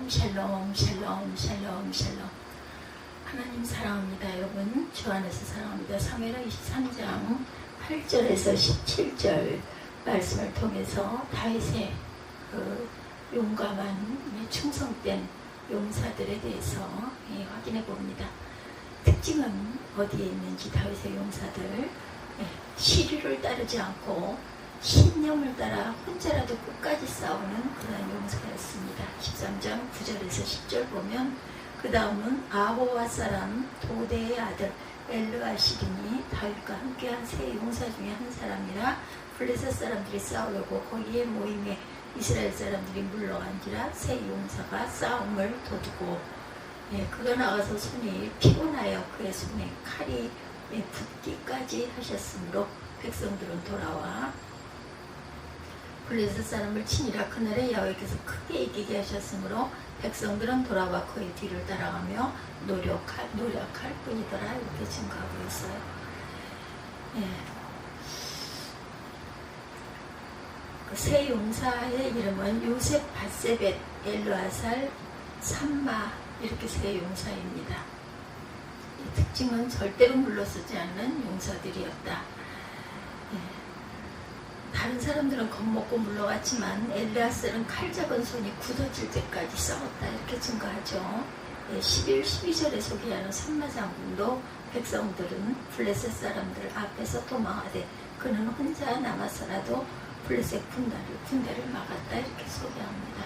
샬롬 샬롬 샬롬 샬롬 샬롬. 하나님 사랑합니다. 여러분 주 안에서 사랑합니다. 사무엘하 23장 8절에서 17절 말씀을 통해서 다윗의 용감한 충성된 용사들에 대해서 확인해 봅니다. 특징은 어디에 있는지 다윗의 용사들 시류를 따르지 않고 신념을 따라 혼자라도 끝까지 싸우는 그런 용사였습니다. 13장 9절에서 10절 보면 그 다음은 아호와 사람 도대의 아들 엘르아실이니 다윗과 함께한 세 용사 중에 한 사람이라 블레셋 사람들이 싸우려고 거기에 모임에 이스라엘 사람들이 물러간지라 세 용사가 싸움을 도두고 그가 나가서 손이 피곤하여 그의 손에 칼이 붙기까지 하셨으므로 백성들은 돌아와 블레셋 사람을 치니라. 그날에 야훼께서 크게 이기게 하셨으므로 백성들은 돌아와 그의 뒤를 따라가며 노력할 뿐이더라. 이렇게 증거하고 있어요. 그 세 용사의 이름은 요셉, 바세벳, 엘르아살, 삼마 이렇게 세 용사입니다. 이 특징은 절대로 물러서지 않는 용사들이었다. 다른 사람들은 겁먹고 물러갔지만 엘르아살은 칼 잡은 손이 굳어질 때까지 싸웠다. 이렇게 증거하죠. 11, 12절에 소개하는 삼마 장군도 백성들은 블레셋 사람들 앞에서 도망하되 그는 혼자 남아서라도 블레셋 군대를 막았다. 이렇게 소개합니다.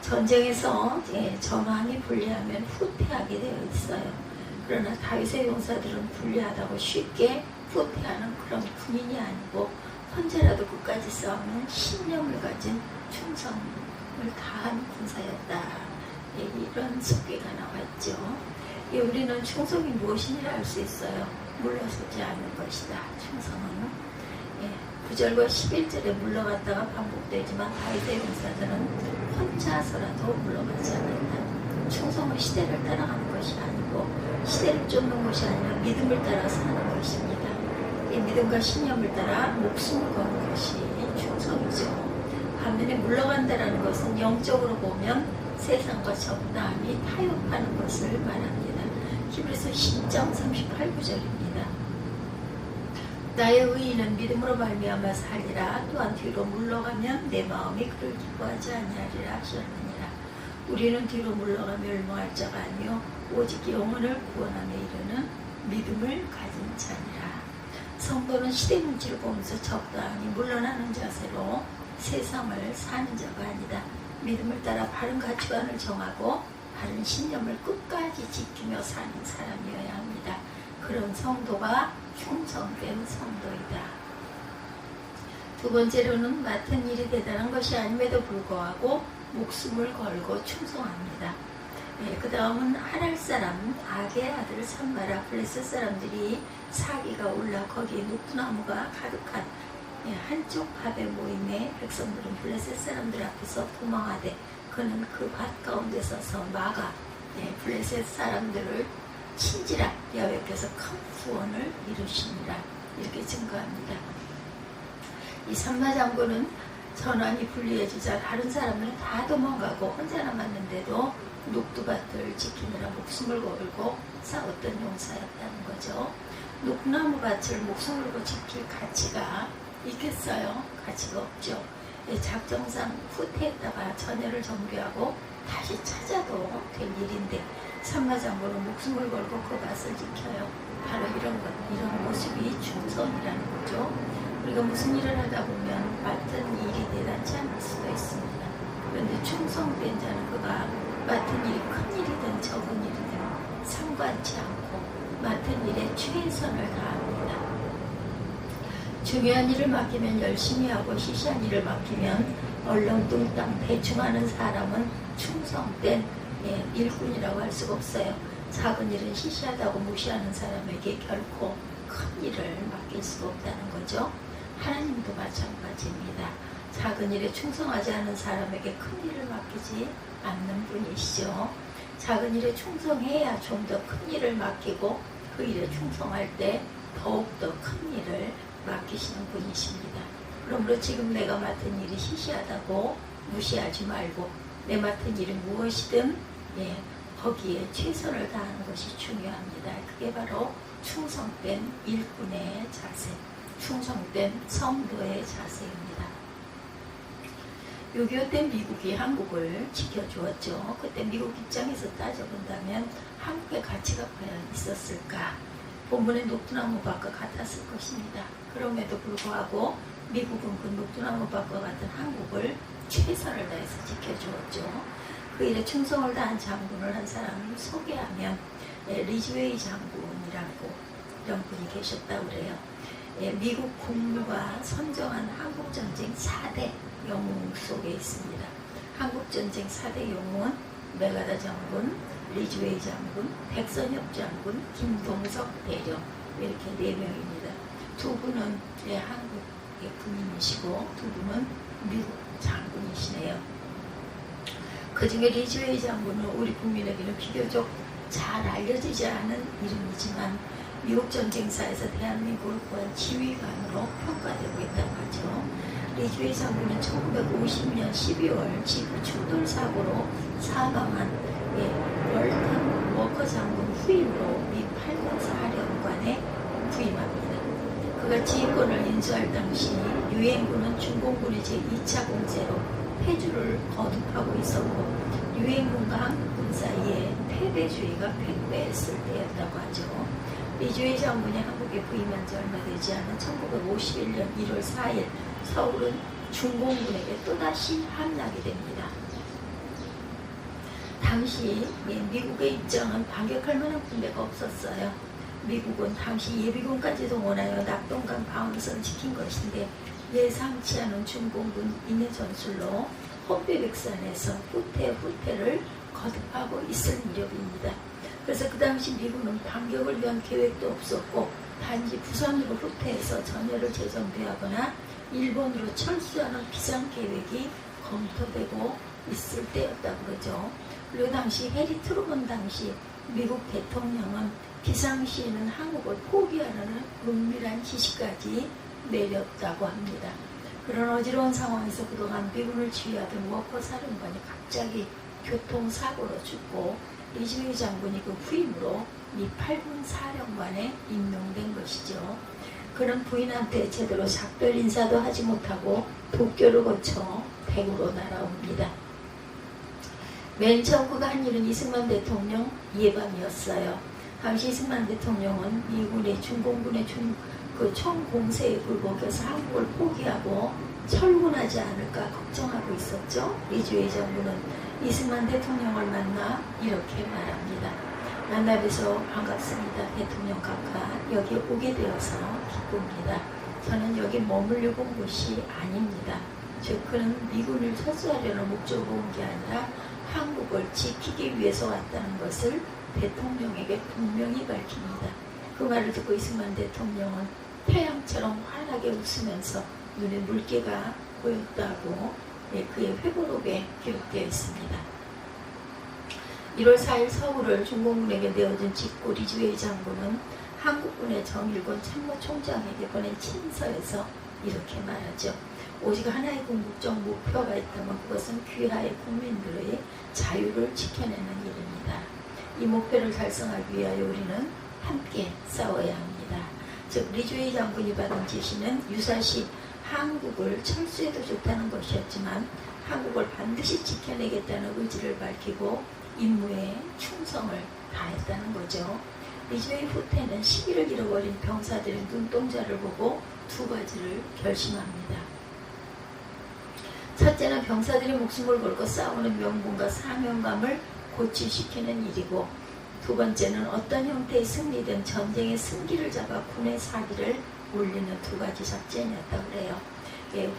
전쟁에서 전황이 불리하면 후퇴하게 되어 있어요. 그러나 다윗의 용사들은 불리하다고 쉽게 후퇴하는 그런 군인이 아니고 혼자라도 끝까지 싸우는 신념을 가진 충성을 다한 군사였다. 이런 소개가 나왔죠. 우리는 충성이 무엇이냐 알 수 있어요. 물러서지 않는 것이다. 충성은 9절과 11절에 물러갔다가 반복되지만 다윗의 용사들은 혼자서라도 물러가지 않는다. 충성은 시대를 따라가는 것이 아니고 시대를 쫓는 것이 아니라 믿음을 따라 사는 것입니다. 믿음과 신념을 따라 목숨을 거는 것이 충성이죠. 반면에 물러간다는 것은 영적으로 보면 세상과 적당히 타협하는 것을 말합니다. 히브리서 10장 38구절입니다. 나의 의인은 믿음으로 말미암아 살리라. 또한 뒤로 물러가면 내 마음이 그를 기뻐하지 아니하리라 하셨느니라. 우리는 뒤로 물러가며 멸망할 자가 아니요 오직 영혼을 구원하며 이르는 믿음을 가진 자니라. 성도는 시대 눈치를 보면서 적당히 물러나는 자세로 세상을 사는 자가 아니다. 믿음을 따라 바른 가치관을 정하고 바른 신념을 끝까지 지키며 사는 사람이어야 합니다. 그런 성도가 충성된 성도이다. 두 번째로는 맡은 일이 대단한 것이 아님에도 불구하고 목숨을 걸고 충성합니다. 그 다음은 하날 사람 악의 아들 삼마라. 블레셋 사람들이 사기가 올라 거기에 녹두나무가 가득한 한쪽 밭에 모임에 백성들은 블레셋 사람들 앞에서 도망하되 그는 그 밭 가운데 서서 막아 블레셋 사람들을 친지라. 야훼께서 큰 구원을 이루시니라. 이렇게 증거합니다. 이 삼마 장군은 전환이 불리해지자 다른 사람들은 다 도망가고 혼자 남았는데도 녹두밭을 지키느라 목숨을 걸고 싸웠던 용사였다는 거죠. 녹나무 밭을 목숨을 걸고 지킬 가치가 있겠어요? 가치가 없죠. 작정상 후퇴했다가 전열을 정비하고 다시 찾아도 될 일인데 삼마 장군은 목숨을 걸고 그 밭을 지켜요. 바로 이런 모습이 충성이라는 거죠. 우리가 무슨 일을 하다 보면 맡은 일이 대단치 않을 수도 있습니다. 그런데 충성된 자는 그가 맡은 일이 큰 일이든 적은 일이든 상관치 않고 맡은 일에 최선을 다합니다. 중요한 일을 맡기면 열심히 하고 시시한 일을 맡기면 얼렁뚱땅 대충 하는 사람은 충성된 일꾼이라고 할 수가 없어요. 작은 일은 시시하다고 무시하는 사람에게 결코 큰 일을 맡길 수가 없다는 거죠. 하나님도 마찬가지입니다. 작은 일에 충성하지 않은 사람에게 큰 일을 맡기지 않는 분이시죠. 작은 일에 충성해야 좀 더 큰 일을 맡기고 그 일에 충성할 때 더욱더 큰 일을 맡기시는 분이십니다. 그러므로 지금 내가 맡은 일이 시시하다고 무시하지 말고 내 맡은 일은 무엇이든 거기에 최선을 다하는 것이 중요합니다. 그게 바로 충성된 일꾼의 자세, 충성된 성도의 자세입니다. 6.25 때 미국이 한국을 지켜주었죠. 그때 미국 입장에서 따져본다면 한국의 가치가 과연 있었을까? 본문의 녹두나무밭과 같았을 것입니다. 그럼에도 불구하고 미국은 그 녹두나무밭과 같은 한국을 최선을 다해서 지켜주었죠. 그 일에 충성을 다한 장군을 한 사람을 소개하면 리즈웨이 장군이라고 이런 분이 계셨다고 그래요. 미국 국무가 선정한 한국전쟁 4대 영웅 속에 있습니다. 한국전쟁 4대 영웅은 메가다 장군, 리즈웨이 장군, 백선엽 장군, 김동석 대령 이렇게 4명입니다. 두 분은 한국의 군인이시고 두 분은 미국 장군이시네요. 그 중에 리즈웨이 장군은 우리 국민에게는 비교적 잘 알려지지 않은 이름이지만 미국 전쟁사에서 대한민국을 구한 지휘관으로 평가되고 있다고 하죠. 리즈웨이 장군은 1950년 12월 지구 충돌 사고로 사망한 월튼 워커 장군 후임으로 미 8군 사령관에 부임합니다. 그가 지휘권을 인수할 당시 유엔군은 중공군의 제2차 공세로 패주를 거듭하고 있었고 유엔군과 한국군 사이에 패배주의가 팽배했을 때였다고 하죠. 리즈웨이 장군이 한국에 부임한 지 얼마 되지 않은 1951년 1월 4일 서울은 중공군에게 또다시 함락이 됩니다. 당시 미국의 입장은 반격할 만한 군대가 없었어요. 미국은 당시 예비군까지 동원하여 낙동강 방어선을 지킨 것인데 예상치 않은 중공군 인해 전술로 험비백산에서 후퇴를 거듭하고 있을 무렵입니다. 그래서 그 당시 미군은 반격을 위한 계획도 없었고 단지 부산으로 후퇴해서 전열을 재정비하거나 일본으로 철수하는 비상계획이 검토되고 있을 때였다고 그러죠. 그리고 당시 해리 트루먼 당시 미국 대통령은 비상시에는 한국을 포기하라는 은밀한 지시까지 내렸다고 합니다. 그런 어지러운 상황에서 그동안 미군을 지휘하던 워커 사령관이 갑자기 교통사고로 죽고 리즈웨이 장군이 그 후임으로 미 8군 사령관에 임명된 것이죠. 그는 부인한테 제대로 작별 인사도 하지 못하고 도쿄를 거쳐 대구로 날아옵니다. 맨 처음 그가 한 일은 이승만 대통령 예방이었어요. 당시 이승만 대통령은 미군의 중공군의 총공세에 굴복해서 한국을 포기하고 철군하지 않을까 걱정하고 있었죠. 리즈웨이 장군은 이승만 대통령을 만나 이렇게 말합니다. 만나 뵈서 반갑습니다. 대통령 각하, 여기 오게 되어서 기쁩니다. 저는 여기 머물려고 온 것이 아닙니다. 즉 그는 미군을 철수하려는 목적으로 온 게 아니라 한국을 지키기 위해서 왔다는 것을 대통령에게 분명히 밝힙니다. 그 말을 듣고 이승만 대통령은 태양처럼 환하게 웃으면서 눈에 물기가 보였다고 그의 회고록에 기록되어 있습니다. 1월 4일 서울을 중공군에게 내어준 직후 리즈웨이 장군은 한국군의 정일권 참모총장에게 보낸 친서에서 이렇게 말하죠. 오직 하나의 궁극적 목표가 있다면 그것은 귀하의 국민들의 자유를 지켜내는 일입니다. 이 목표를 달성하기 위하여 우리는 함께 싸워야 합니다. 즉 리즈웨이 장군이 받은 지시는 유사시 한국을 철수해도 좋다는 것이었지만 한국을 반드시 지켜내겠다는 의지를 밝히고 임무에 충성을 다했다는 거죠. 리즈웨이 후퇴는 시기를 잃어버린 병사들의 눈동자를 보고 두 가지를 결심합니다. 첫째는 병사들이 목숨을 걸고 싸우는 명분과 사명감을 고취시키는 일이고 두 번째는 어떤 형태의 승리든 전쟁의 승기를 잡아 군의 사기를 올리는 두 가지 작전이었다고 그래요.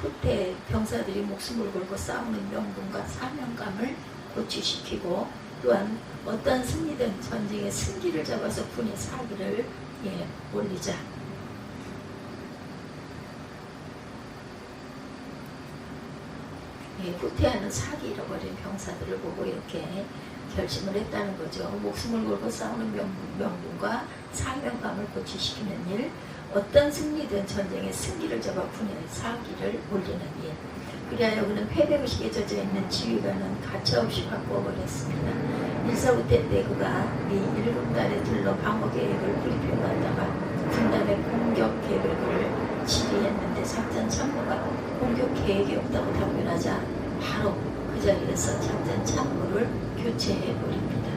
후퇴 병사들이 목숨을 걸고 싸우는 명분과 사명감을 고취시키고 또한 어떤 승리든 전쟁의 승기를 잡아서 군의 사기를 올리자. 후퇴하는 사기 잃어버린 병사들을 보고 이렇게 결심을 했다는 거죠. 목숨을 걸고 싸우는 명분과 사명감을 고취시키는 일, 어떤 승리든 전쟁의 승기를 잡아 군의 사기를 올리는 일. 그리하여 그는 패배의식에 젖어있는 지휘관은 가차없이 바꾸어버렸습니다. 1사부 때 그가 미 7달에 들러 방어 계획을 브리핑하다가 군단의 공격 계획을 질의했는데 작전 참모가 공격 계획이 없다고 답변하자 바로 그 자리에서 작전 참모를 교체해버립니다.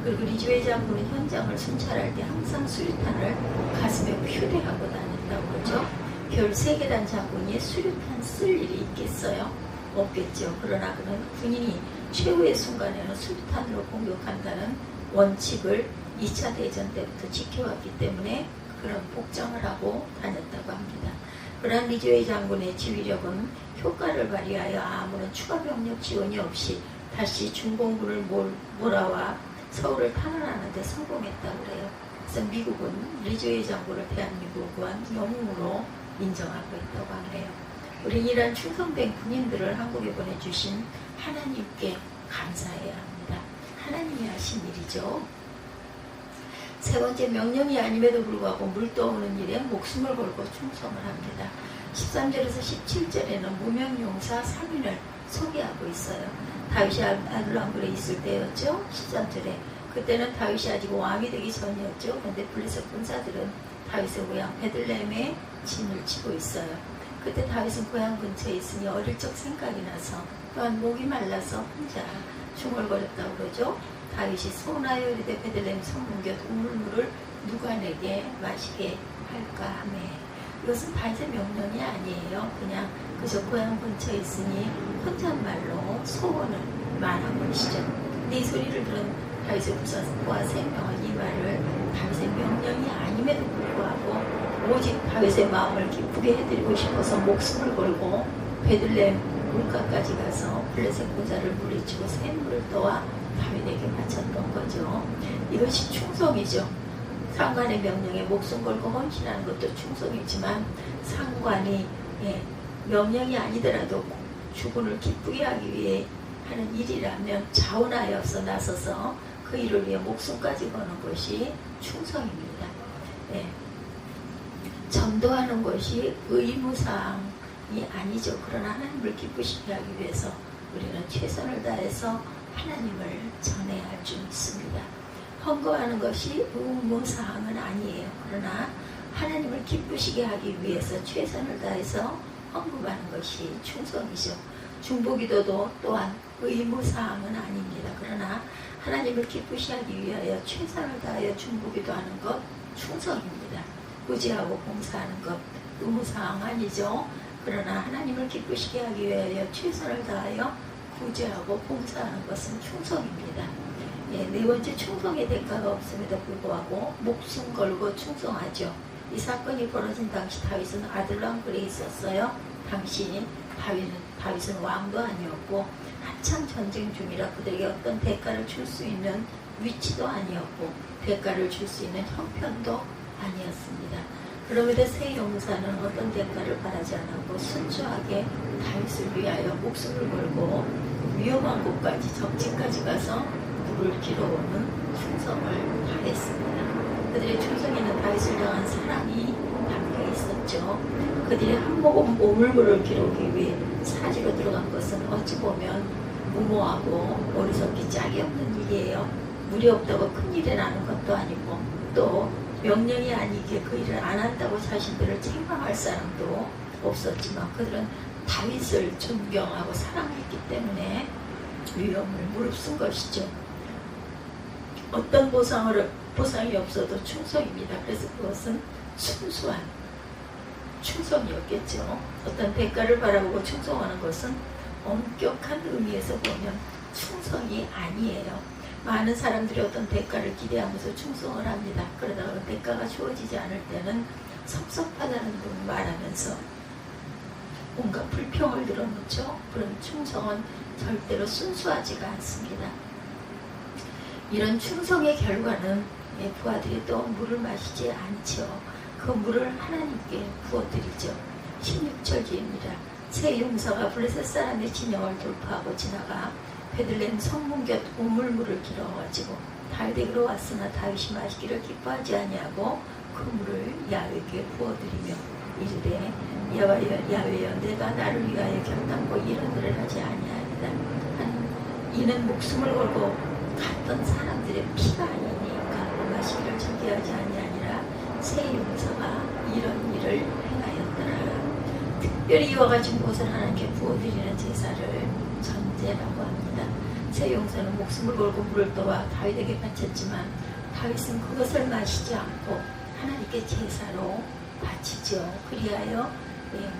그리고 리주의 장군은 현장을 순찰할 때 항상 수류탄을 가슴에 휴대하고 다녔다고 그러죠. 별 세계란 장군이 수류탄 쓸 일이 있겠어요? 없겠죠. 그러나 그는 군인이 최후의 순간에는 수류탄으로 공격한다는 원칙을 2차 대전 때부터 지켜왔기 때문에 그런 복장을 하고 다녔다고 합니다. 그러한 리주의 장군의 지휘력은 효과를 발휘하여 아무런 추가 병력 지원이 없이 다시 중공군을 몰아와 서울을 탄환하는 데 성공했다고 그래요. 그래서 미국은 리주의 장군을 대한민국의 영웅으로 인정하고 있다고 하네요. 우리는 이러한 충성된 군인들을 한국에 보내주신 하나님께 감사해야 합니다. 하나님이 하신 일이죠. 세 번째, 명령이 아님에도 불구하고 물 떠오는 일에 목숨을 걸고 충성을 합니다. 13절에서 17절에는 무명용사 3인을 소개하고 있어요. 다윗이 아둘람굴에 있을 때였죠. 13절에 그때는 다윗이 아직 왕이 되기 전이었죠. 그런데 블레셋 군사들은 다윗의 고향 베들레헴에 진을 치고 있어요. 그때 다윗은 고향 근처에 있으니 어릴 적 생각이 나서 또한 목이 말라서 혼자 중얼거렸다고 그러죠. 다윗이 소나요 이르되 베들레헴 성문곁 우물물을 누가 내게 마시게 할까 하며, 이것은 다윗의 명령이 아니에요. 그냥 그저 고향 근처에 있으니 혼잣말로 소원을 말한 것이죠. 이 소리를 들은 다윗의 부사와 3명은 이 말을 다윗의 명령이 아님에도 불구하고 오직 다윗의 마음을 기쁘게 해드리고 싶어서 목숨을 걸고 베들레헴 물가까지 가서 블레셋 군사를 물리치고 샘물을 떠와 다윗에게 바쳤던 거죠. 이것이 충성이죠. 상관의 명령에 목숨 걸고 헌신하는 것도 충성이지만 상관이 명령이 아니더라도 주군을 기쁘게 하기 위해 하는 일이라면 자원하여서 나서서 그 일을 위해 목숨까지 거는 것이 충성입니다. 전도하는 것이 의무사항이 아니죠. 그러나 하나님을 기쁘시게 하기 위해서 우리는 최선을 다해서 하나님을 전해야 할 줄 믿습니다. 헌금하는 것이 의무사항은 아니에요. 그러나 하나님을 기쁘시게 하기 위해서 최선을 다해서 헌금하는 것이 충성이죠. 중보기도도 또한 의무사항은 아닙니다. 그러나 하나님을 기쁘시게 하기 위하여 최선을 다하여 중보기도하는 것 충성입니다. 의지하고 봉사하는 것 의무사항 아니죠. 그러나 하나님을 기쁘시게 하기 위하여 최선을 다하여 구제하고 봉사하는 것은 충성입니다. 네 번째, 충성의 대가가 없음에도 불구하고 목숨 걸고 충성하죠. 이 사건이 벌어진 당시 다윗은 아둘람굴에 있었어요. 당시 다윗은 왕도 아니었고 한참 전쟁 중이라 그들에게 어떤 대가를 줄 수 있는 위치도 아니었고 대가를 줄 수 있는 형편도 아니었습니다. 그럼에도 세 용사는 어떤 대가를 바라지 않았고 순수하게 다윗을 위하여 목숨을 걸고 위험한 곳까지 적지까지 가서 물을 길어오는 충성을 다했습니다. 그들의 충성에는 다윗을 향한 사랑이 담겨 있었죠. 그들이 한 모금 오물물을 길어오기 위해 사지로 들어간 것은 어찌 보면 무모하고 어리석기 짝이 없는 일이에요. 물이 없다고 큰일이 나는 것도 아니고 또 명령이 아니기에 그 일을 안 한다고 자신들을 책망할 사람도 없었지만 그들은 다윗을 존경하고 사랑했기 때문에 위험을 무릅쓴 것이죠. 어떤 보상이 없어도 충성입니다. 그래서 그것은 순수한 충성이었겠죠. 어떤 대가를 바라보고 충성하는 것은 엄격한 의미에서 보면 충성이 아니에요. 많은 사람들이 어떤 대가를 기대하면서 충성을 합니다. 그러다가 대가가 주어지지 않을 때는 섭섭하다는 등 말하면서 뭔가 불평을 들어놓죠. 그런 충성은 절대로 순수하지가 않습니다. 이런 충성의 결과는 부하들이 또 물을 마시지 않죠. 그 물을 하나님께 부어드리죠. 16절입니다. 세 용사가 블레셋 사람의 진영을 돌파하고 지나가 베들레헴 성문 곁 우물물을 길어가지고 다윗에게로 왔으나 다윗이 마시기를 기뻐하지 아니하고 그 물을 야훼께 부어드리며 이르되 야외여 내가 나를 위하여 결단코 이런 일을 하지 아니하리다 하는 이는 목숨을 걸고 갔던 사람들의 피가 아니니까 마시기를 즐겨하지 아니하니라 새 용사가 이런 일을 행하였더라. 특별히 이와 같은 곳을 하나님께 부어드리는 제사를 전제라고 합니다. 새 용사는 목숨을 걸고 물을 떠와 다윗에게 바쳤지만 다윗은 그것을 마시지 않고 하나님께 제사로 바치죠. 그리하여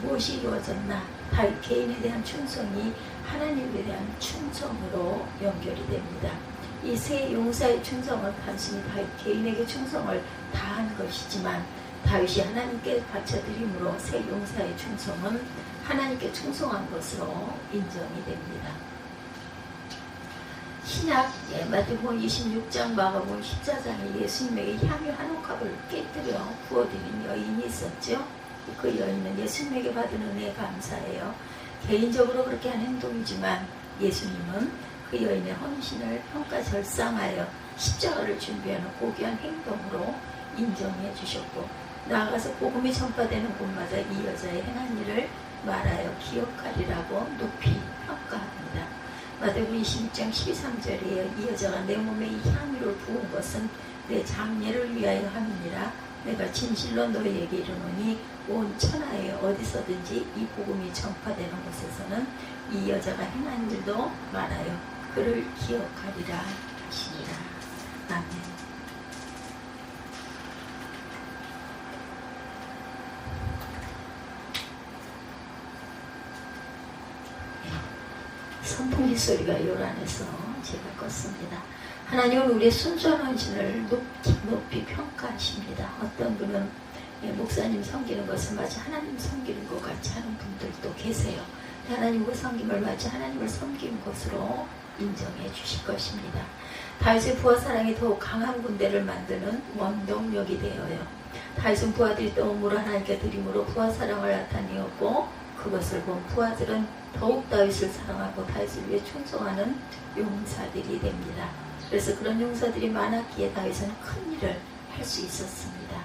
무엇이 이루어졌나? 다윗 개인에 대한 충성이 하나님에 대한 충성으로 연결이 됩니다. 이 새 용사의 충성은 단순히 다윗 개인에게 충성을 다한 것이지만 다윗이 하나님께 바쳐드림으로 새 용사의 충성은 하나님께 충성한 것으로 인정이 됩니다. 신약 마태복음 26장 마가복음 14장에 예수님에게 향유 한 옥합을 깨뜨려 부어드린 여인이 있었죠. 그 여인은 예수님에게 받은 은혜에 감사해요. 개인적으로 그렇게 한 행동이지만 예수님은 그 여인의 헌신을 평가절상하여 십자가를 준비하는 고귀한 행동으로 인정해 주셨고 나아가서 복음이 전파되는 곳마다 이 여자의 행한 일을 말하여 기억하리라고 높이 평가합니다. 마태복음 26장 12~13절에 이 여자가 내 몸에 이 향유를 부은 것은 내 장례를 위하여 함이니라. 내가 진실로 너희에게 이르노니 온 천하에 어디서든지 이 복음이 전파되는 곳에서는 이 여자가 행한 일도 말하여 그를 기억하리라 하시니라. 아멘. 선풍기 소리가 요란해서 제가 껐습니다. 하나님은 우리의 순수한 헌신을 높이 평가하십니다. 어떤 분은 목사님 섬기는 것을 마치 하나님 섬기는 것 같이 하는 분들도 계세요. 하나님과 섬김을 마치 하나님을 섬기는 것으로 인정해 주실 것입니다. 다윗의 부하 사랑이 더욱 강한 군대를 만드는 원동력이 되어요. 다윗은 부하들이 떠옴으로 하나님께 드림으로 부하 사랑을 나타내었고 그것을 본 부하들은 더욱 다윗을 사랑하고 다윗을 위해 충성하는 용사들이 됩니다. 그래서 그런 용사들이 많았기에 다윗은 큰 일을 할 수 있었습니다.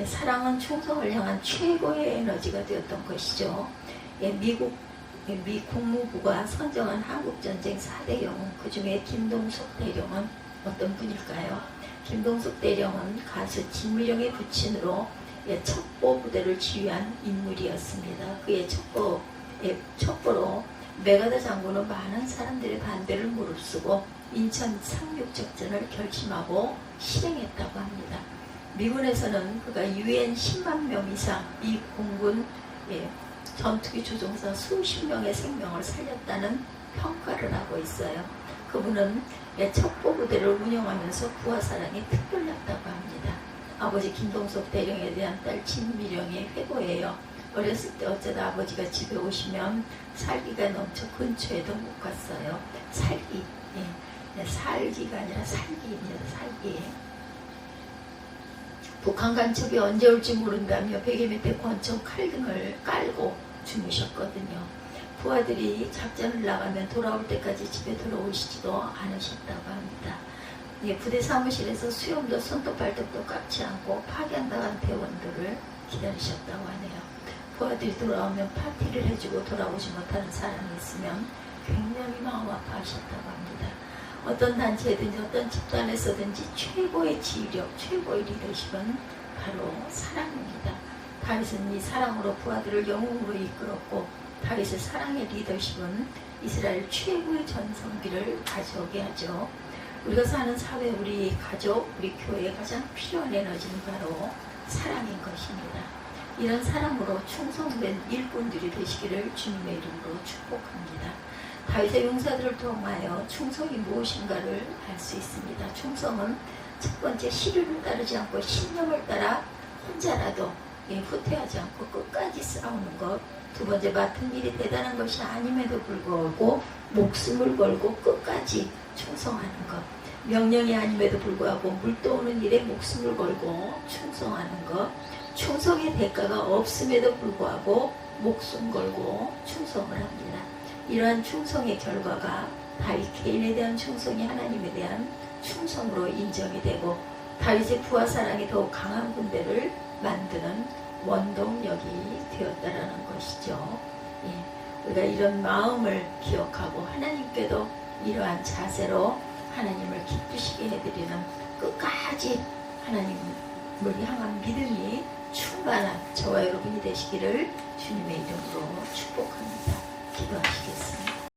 사랑은 충성을 향한 최고의 에너지가 되었던 것이죠. 미 국무부가 선정한 한국전쟁 4대 영웅, 그 중에 김동숙 대령은 어떤 분일까요? 김동숙 대령은 가수 진미령의 부친으로 첩보 부대를 지휘한 인물이었습니다. 그의 첩보로 메가더 장군은 많은 사람들의 반대를 무릅쓰고 인천 상륙작전을 결심하고 실행했다고 합니다. 미군에서는 그가 UN 10만 명 이상 미 공군 전투기 조종사 수십 명의 생명을 살렸다는 평가를 하고 있어요. 그분은 첩보 부대를 운영하면서 부하 사랑이 특별했다고 합니다. 아버지 김동숙 대령에 대한 딸 진미령의 회고예요. 어렸을 때 어쩌다 아버지가 집에 오시면 살기가 넘쳐 근처에도 못 갔어요. 살기가 아니라 살기입니다. 살기. 북한 간첩이 언제 올지 모른다며 베개 밑에 권총 칼 등을 깔고 주무셨거든요. 부하들이 작전을 나가면 돌아올 때까지 집에 들어오시지도 않으셨다고 합니다. 부대 사무실에서 수염도 손도 발톱도 깎지 않고 파견당한 대원들을 기다리셨다고 하네요. 부하들이 돌아오면 파티를 해주고 돌아오지 못하는 사람이 있으면 굉장히 마음 아파하셨다고 합니다. 어떤 단체든지 어떤 집단에서든지 최고의 지휘력, 최고의 리더십은 바로 사랑입니다. 다윗은 이 사랑으로 부하들을 영웅으로 이끌었고 다윗의 사랑의 리더십은 이스라엘 최고의 전성기를 가져오게 하죠. 우리가 사는 사회, 우리 가족, 우리 교회에 가장 필요한 에너지는 바로 사랑인 것입니다. 이런 사랑으로 충성된 일꾼들이 되시기를 주님의 이름으로 축복합니다. 다윗의 용사들을 통하여 충성이 무엇인가를 알 수 있습니다. 충성은 첫 번째 시류를 따르지 않고 신념을 따라 혼자라도 후퇴하지 않고 끝까지 싸우는 것. 두 번째, 맡은 일이 대단한 것이 아님에도 불구하고 목숨을 걸고 끝까지 충성하는 것. 명령이 아님에도 불구하고 물떠오는 일에 목숨을 걸고 충성하는 것. 충성의 대가가 없음에도 불구하고 목숨 걸고 충성을 합니다. 이러한 충성의 결과가 다윗 개인에 대한 충성이 하나님에 대한 충성으로 인정이 되고 다윗의 부하 사랑이 더욱 강한 군대를 만드는 원동력이 되었다라는 것이죠. 예, 우리가 이런 마음을 기억하고 하나님께도 이러한 자세로 하나님을 기쁘시게 해드리는 끝까지 하나님을 향한 믿음이 충만한 저와 여러분이 되시기를 주님의 이름으로